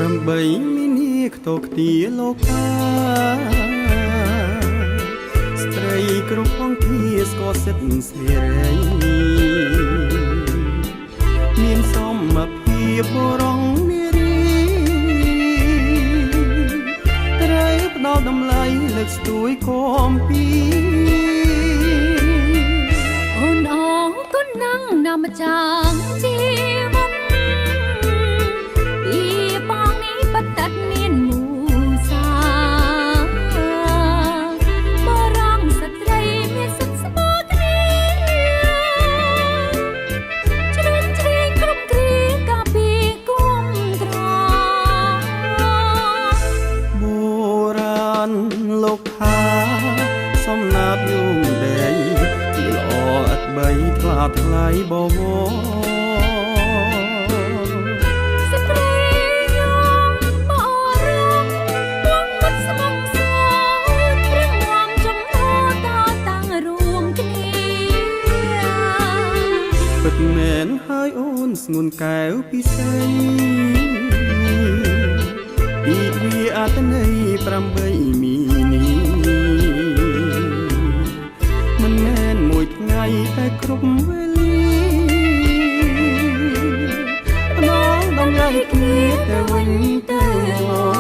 រំបីមីនីខ្ទោខ្ទាលោកាស្ត្រីគ្រប់អង្គធាស្គាល់សិទ្ធិសេរីមានសមភាពរងនារីត្រូវផ្ដល់តម្លៃលើកស្ទួយគំពីអូនអងគុណណាំងណាំចាងជីវិតពីបងនេះបតតមានមូសាបរងស្ត្រីមានសិទ្ធិស្មើគ្នាជ្រុលជ្រែងគ្រប់គ្រាកាពីគុំត្របុរាណលោកថាសំណាបយងដែងល្អឥតបីថ្លាថ្លៃបវរស្ត្រីយំបរំពងមុតស្មងសព្រឹងងំចំហតតាំងរួមគ្នាពិតមែនហើយអូនស្ងួនកែវពិសីពីវាអត្តន័យ8មីនីមិនមែនមួយថ្ងៃតែគ្រប់វេលាផ្ដល់តម្លៃគ្នាទៅវិញទៅមក